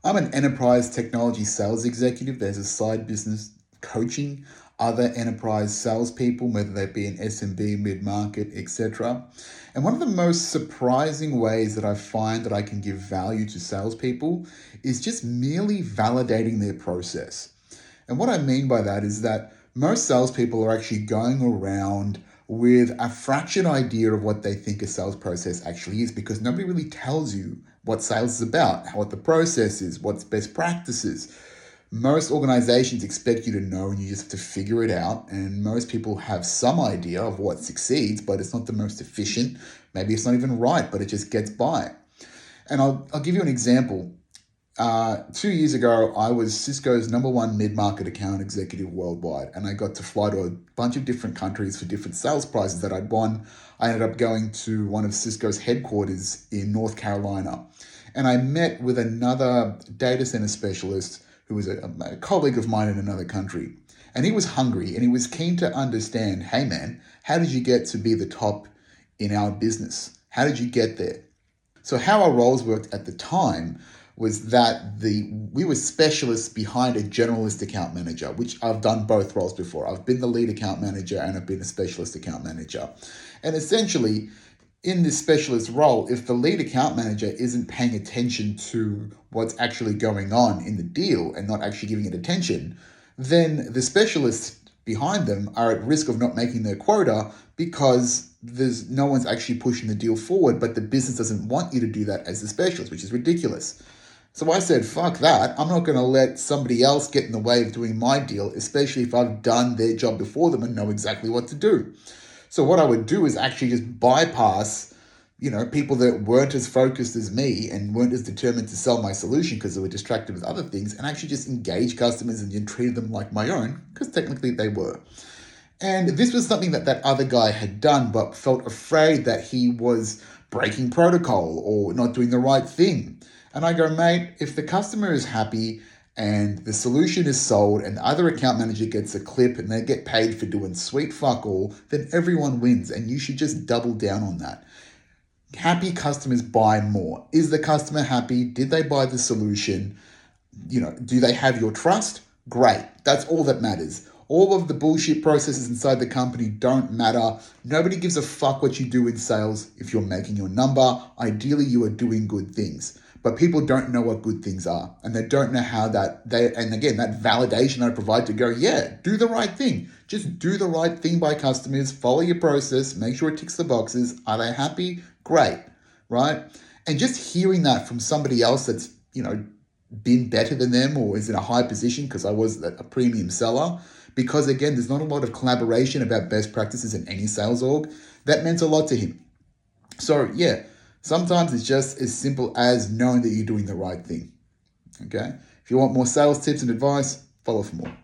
I'm an enterprise technology sales executive. There's a side business coaching other enterprise salespeople, whether they be an SMB, mid-market, etc. And one of the most surprising ways that I find that I can give value to salespeople is just merely validating their process. And what I mean by that is that most salespeople are actually going around with a fraction idea of what they think a sales process actually is, because nobody really tells you what sales is about, what the process is, what's best practices. Most organizations expect you to know and you just have to figure it out. And most people have some idea of what succeeds, but it's not the most efficient. Maybe it's not even right, but it just gets by. And I'll give you an example. 2 years ago, I was Cisco's #1 mid-market account executive worldwide, and I got to fly to a bunch of different countries for different sales prizes that I'd won. I ended up going to one of Cisco's headquarters in North Carolina, and I met with another data center specialist who was a colleague of mine in another country. And he was hungry, and he was keen to understand, hey man, how did you get to be the top in our business? How did you get there? So how our roles worked at the time was that we were specialists behind a generalist account manager, which I've done both roles before. I've been the lead account manager and I've been a specialist account manager. And essentially, in this specialist role, if the lead account manager isn't paying attention to what's actually going on in the deal and not actually giving it attention, then the specialists behind them are at risk of not making their quota because there's no one's actually pushing the deal forward, but the business doesn't want you to do that as the specialist, which is ridiculous. So I said, fuck that. I'm not going to let somebody else get in the way of doing my deal, especially if I've done their job before them and know exactly what to do. So what I would do is actually just bypass, people that weren't as focused as me and weren't as determined to sell my solution because they were distracted with other things, and actually just engage customers and treat them like my own, because technically they were. And this was something that other guy had done, but felt afraid that he was breaking protocol or not doing the right thing. And I go, mate, if the customer is happy and the solution is sold and the other account manager gets a clip and they get paid for doing sweet fuck all, then everyone wins, and you should just double down on that. Happy customers buy more. Is the customer happy? Did they buy the solution? Do they have your trust? Great. That's all that matters. All of the bullshit processes inside the company don't matter. Nobody gives a fuck what you do in sales if you're making your number. Ideally, you are doing good things. But people don't know what good things are, and they don't know how that validation I provide to go, yeah, do the right thing. Just do the right thing by customers, follow your process, make sure it ticks the boxes. Are they happy? Great, right? And just hearing that from somebody else that's, been better than them or is in a high position, because I was a premium seller, because again, there's not a lot of collaboration about best practices in any sales org, that meant a lot to him. So yeah, sometimes it's just as simple as knowing that you're doing the right thing. Okay? If you want more sales tips and advice, follow for more.